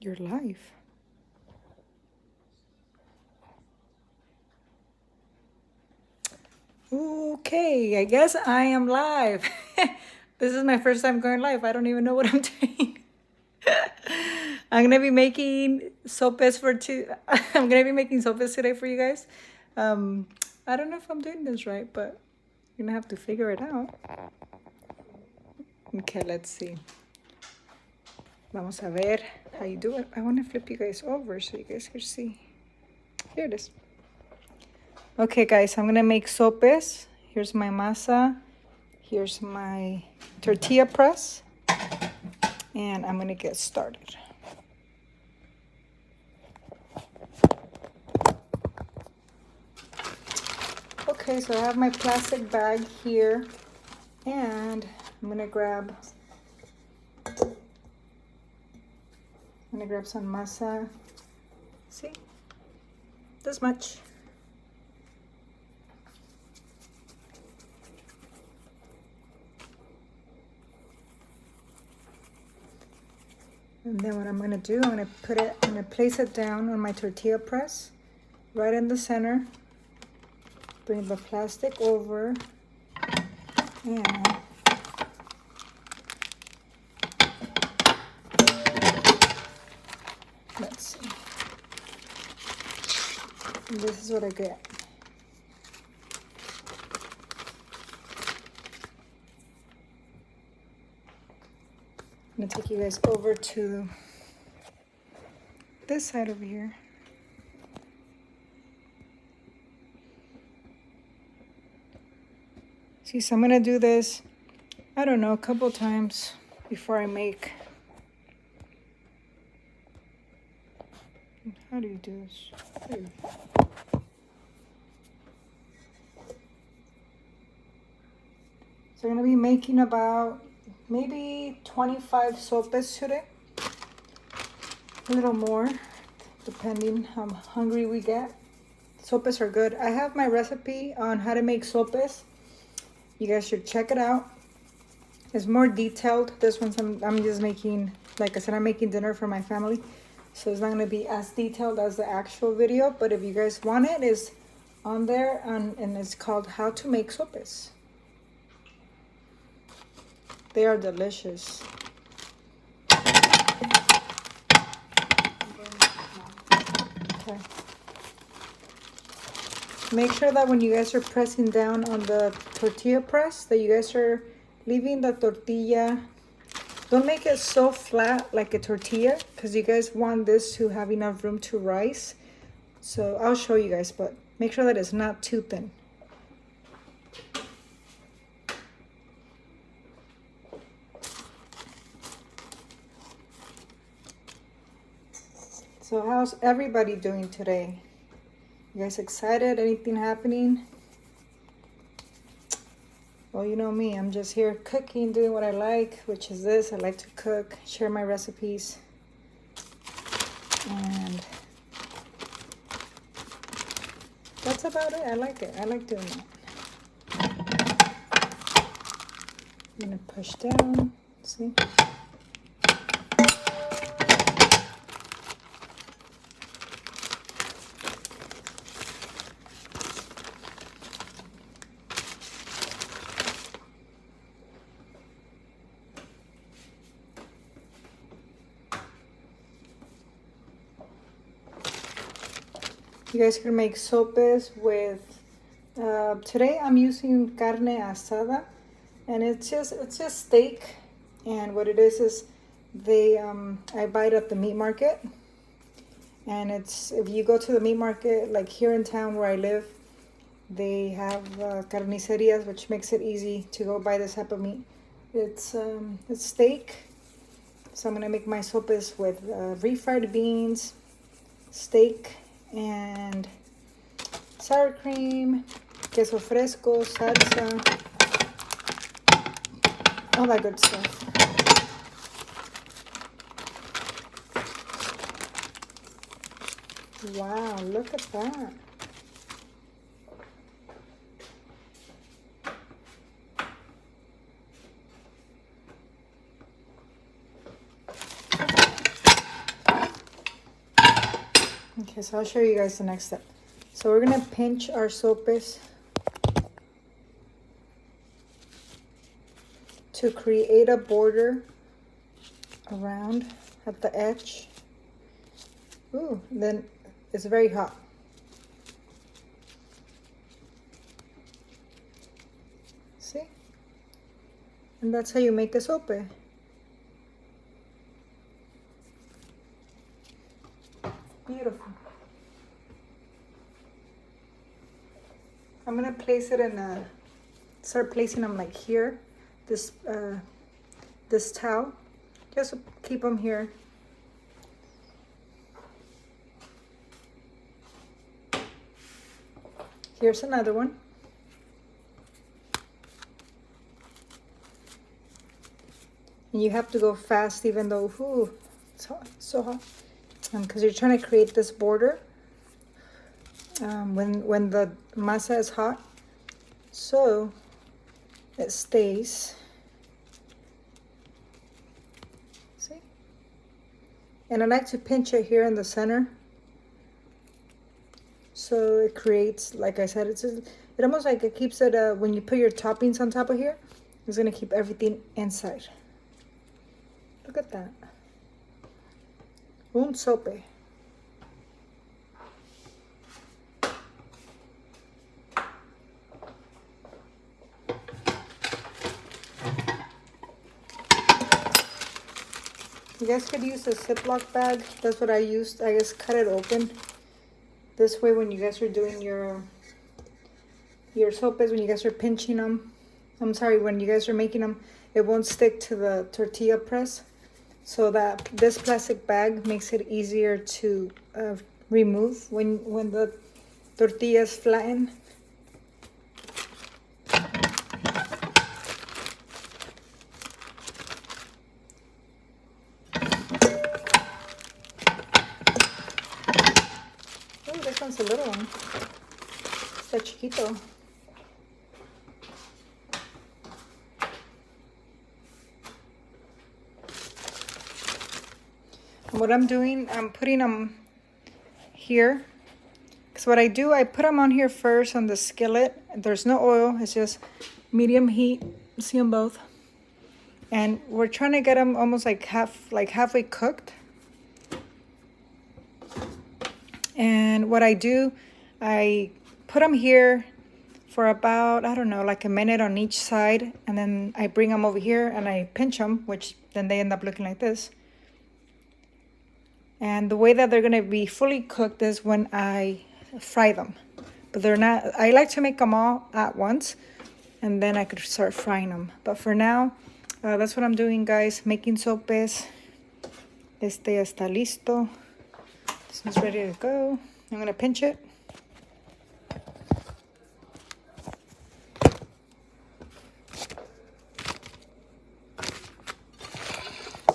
Your life. Okay, I guess I am live. This is my first time going live. I don't even know what I'm doing. I'm gonna be making sopes for two. I'm gonna be making sopes today for you guys. I don't know if I'm doing this right, but you're gonna have to figure it out. Okay, let's see. Vamos a ver how you do it. I want to flip you guys over so you guys can see. Here it is. Okay, guys, I'm gonna make sopes. Here's my masa. Here's my tortilla press. And I'm gonna get started. Okay, so I have my plastic bag here. And I'm gonna grab some masa. See? This much. And then what I'm gonna do, I'm gonna place it down on my tortilla press, right in the center. Bring the plastic over, and let's see. And this is what I get. I'm gonna take you guys over to this side over here. See, so I'm gonna do this, I don't know, a couple times before I make. How do you do this? There you go. So I'm gonna be making about maybe 25 sopes today. A little more, depending how hungry we get. Sopes are good. I have my recipe on how to make sopes. You guys should check it out. It's more detailed. This one's I'm just making, like I said, I'm making dinner for my family. So it's not gonna be as detailed as the actual video, but if you guys want it, it's on there, and it's called How to Make Sopes. They are delicious. Okay. Make sure that when you guys are pressing down on the tortilla press, that you guys are leaving the tortilla. Don't make it so flat like a tortilla, because you guys want this to have enough room to rise. So I'll show you guys, but make sure that it's not too thin. So how's everybody doing today? You guys excited? Anything happening? Well, you know me, I'm just here cooking, doing what I like, which is this. I like to cook, share my recipes. And that's about it. I like it. I like doing that. I'm gonna push down, see? You guys can make sopes with, today I'm using carne asada, and it's just steak. And what it is I buy it at the meat market. And if you go to the meat market, like here in town where I live, they have carnicerias, which makes it easy to go buy this type of meat. It's steak. So I'm gonna make my sopes with refried beans, steak, and sour cream, queso fresco, salsa, all that good stuff. Wow, look at that. Okay, so I'll show you guys the next step. So we're gonna pinch our sopes to create a border around at the edge. Ooh, then it's very hot. See? And that's how you make a sope. Beautiful. I'm gonna place it in a, start placing them like here, this towel. Just keep them here. Here's another one. And you have to go fast even though, ooh, it's hot, so hot. Because you're trying to create this border when the masa is hot, so it stays. See? And I like to pinch it here in the center, so it creates, like I said, it almost like it keeps it. When you put your toppings on top of here, it's gonna keep everything inside. Look at that. Un sope. You guys could use a Ziploc bag. That's what I used. I just cut it open. This way when you guys are doing your sopes, when you guys are pinching them, I'm sorry, when you guys are making them, it won't stick to the tortilla press. So that this plastic bag makes it easier to remove when the tortillas flatten. Oh, this one's a little one. Está chiquito. What I'm doing, I'm putting them here. Because what I do, I put them on here first on the skillet. There's no oil, it's just medium heat. See them both. And we're trying to get them almost like halfway cooked. And what I do, I put them here for about, I don't know, like a minute on each side. And then I bring them over here and I pinch them, which then they end up looking like this. And the way that they're gonna be fully cooked is when I fry them. But they're not, I like to make them all at once and then I could start frying them. But for now, that's what I'm doing, guys. Making sopes. Este está listo. This one's ready to go. I'm gonna pinch it.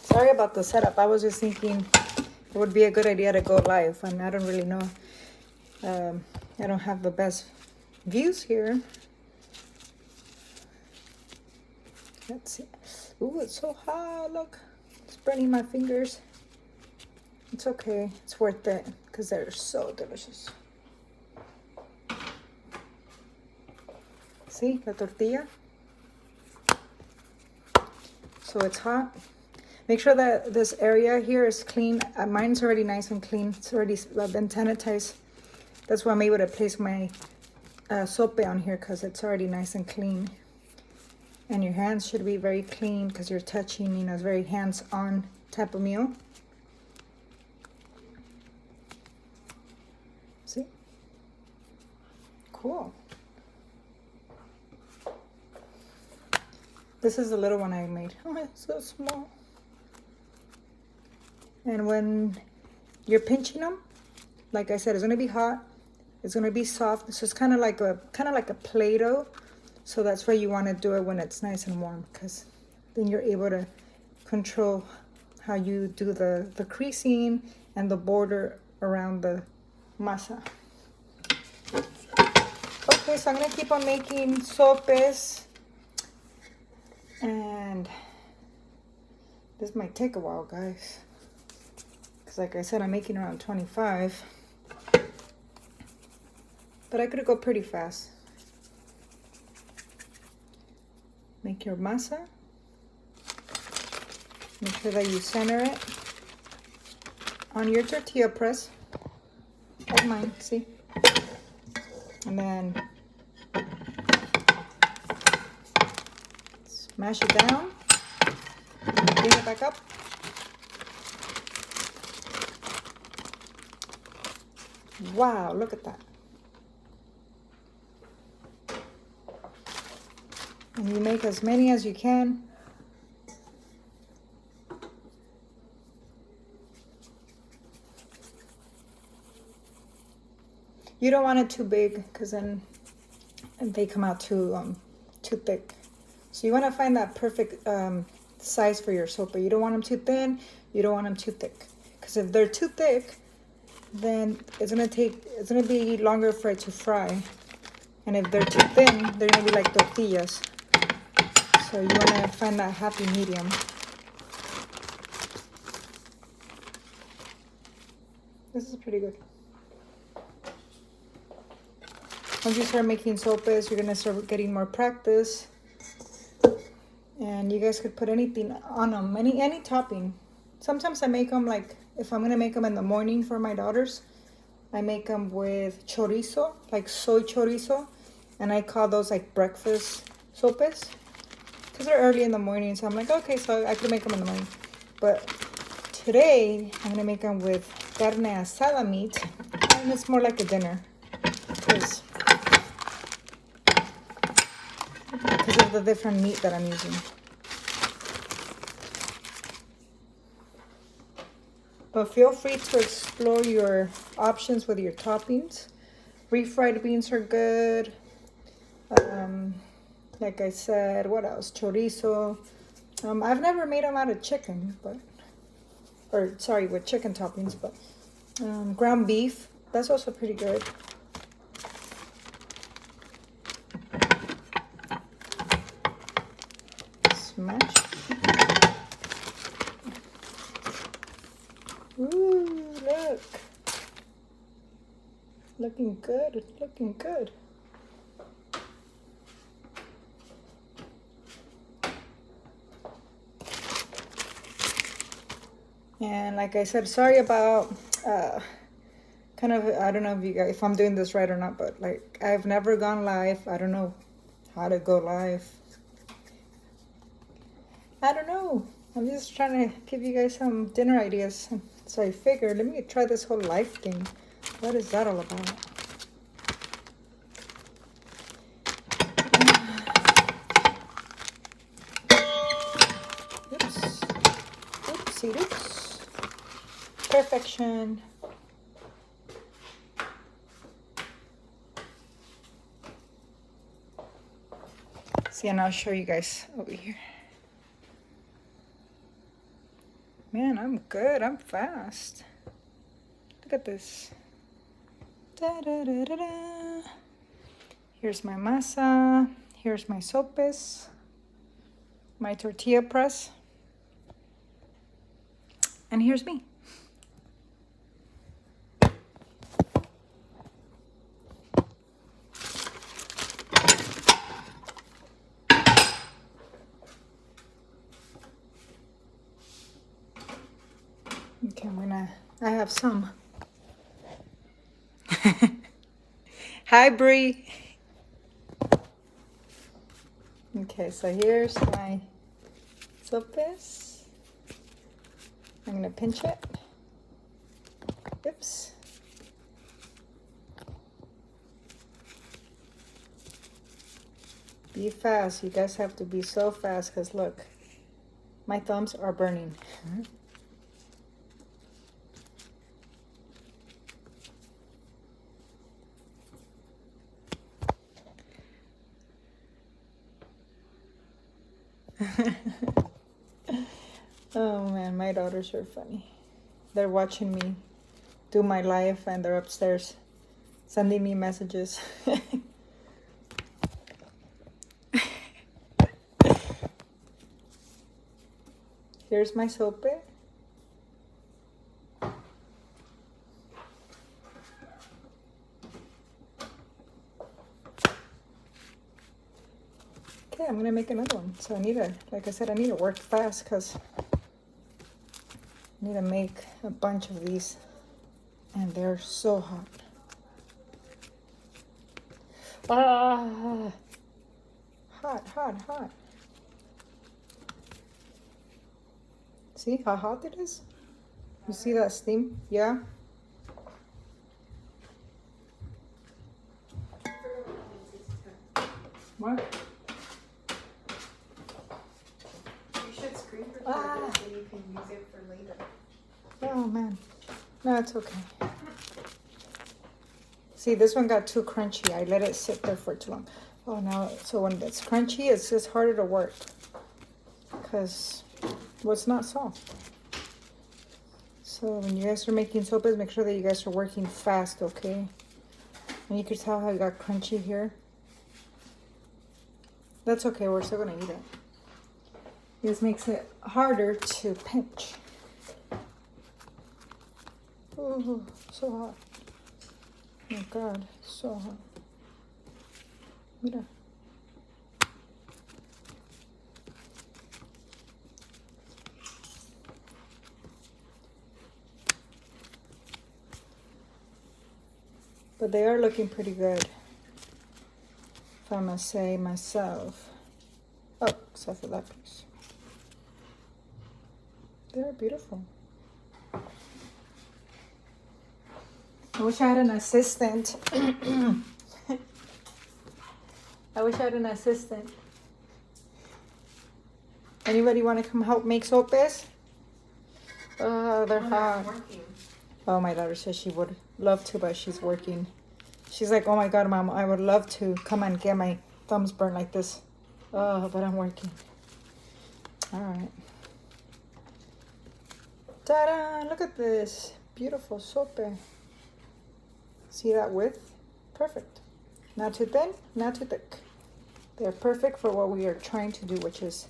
Sorry about the setup. I was just thinking it would be a good idea to go live, and I don't really know. I don't have the best views here. Let's see. Ooh, it's so hot. Look, it's burning my fingers. It's okay. It's worth it because they're so delicious. See the tortilla? So it's hot. Make sure that this area here is clean. Mine's already nice and clean. It's already been sanitized. That's why I'm able to place my sope on here, because it's already nice and clean. And your hands should be very clean because you're touching, you know, it's very hands-on type of meal. See? Cool. This is the little one I made. Oh, it's so small. And when you're pinching them, like I said, it's gonna be hot. It's gonna be soft. So it's kind of like a Play-Doh. So that's why you want to do it when it's nice and warm, because then you're able to control how you do the creasing and the border around the masa. Okay, so I'm gonna keep on making sopes, and this might take a while, guys, because like I said, I'm making around 25. but I could go pretty fast. Make your masa. Make sure that you center it on your tortilla press, like mine, see? And then smash it down, bring it back up. Wow, look at that. And you make as many as you can. You don't want it too big because then they come out too thick. So you want to find that perfect size for your sopa. You don't want them too thin. You don't want them too thick. Because if they're too thick, then it's gonna be longer for it to fry. And if they're too thin, they're gonna be like tortillas. So you want to find that happy medium. This is pretty good. Once you start making sopas, you're gonna start getting more practice. And you guys could put anything on them, any topping. Sometimes I make them like, if I'm gonna make them in the morning for my daughters, I make them with chorizo, like soy chorizo. And I call those like breakfast sopas. Because they're early in the morning, so I'm like, okay, so I could make them in the morning. But today, I'm gonna make them with carne asada meat. And it's more like a dinner. Because of the different meat that I'm using. But feel free to explore your options with your toppings. Refried beans are good. Like I said, what else? Chorizo. I've never made them out of chicken, with chicken toppings, but ground beef, that's also pretty good. Smash. Ooh, look. Looking good, looking good. And like I said, sorry about kind of, I don't know if you guys, if I'm doing this right or not, but like I've never gone live. I don't know how to go live. I don't know. I'm just trying to give you guys some dinner ideas. So I figured, let me try this whole live thing. What is that all about? Oops. Oopsie oops. Perfection. See, and I'll show you guys over here. Man, I'm good. I'm fast. Look at this. Da, da, da, da, da. Here's my masa. Here's my sopes. My tortilla press. And here's me. Okay, I have some. Hi, Bree. Okay, so here's my sopes. I'm gonna pinch it. Oops. Be fast. You guys have to be so fast because look, my thumbs are burning. Oh man, my daughters are funny. They're watching me do my live and they're upstairs sending me messages. Here's my sope. So I need to, like I said, I need to work fast because I need to make a bunch of these. And they're so hot. Ah, hot, hot, hot. See how hot it is? You see that steam? Yeah. What? You should screen record it so you can use it for later. Oh man. No, it's okay. See, this one got too crunchy. I let it sit there for too long. Oh, now, so when it's crunchy, it's just harder to work. Because, well, it's not soft. So when you guys are making sopes, make sure that you guys are working fast, okay? And you can tell how it got crunchy here. That's okay, we're still gonna eat it. This makes it harder to pinch. Oh, so hot. Oh God, so hot. Mira. But they are looking pretty good, if I must say myself. Oh, except for that piece. They're beautiful. I wish I had an assistant. I wish I had an assistant. Anybody want to come help make sopes? They're hot. Oh, my daughter says she would love to, but she's working. She's like, oh my God, Mom, I would love to come and get my thumbs burned like this. Oh, but I'm working. All right. Ta-da! Look at this. Beautiful sope. See that width? Perfect. Not too thin, not too thick. They're perfect for what we are trying to do, which is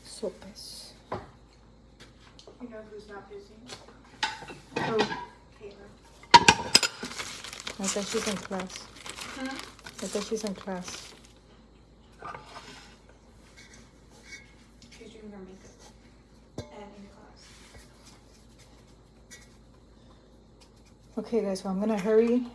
sopes. You know who's not busy? Oh, Taylor. I thought she's in class. I thought she's in class. She's doing her makeup and in class. Okay, guys, so I'm gonna hurry.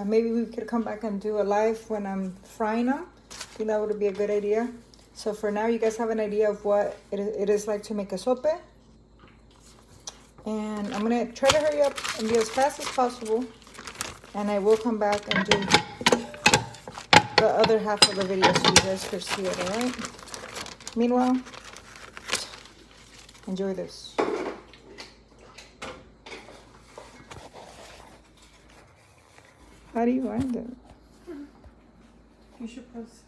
Maybe we could come back and do a live when I'm frying them. I think that would be a good idea. So for now, you guys have an idea of what it is like to make a sope. And I'm gonna try to hurry up and be as fast as possible. And I will come back and do the other half of the video so you guys can see it, alright? Meanwhile, enjoy this. How do you wind it? You should post.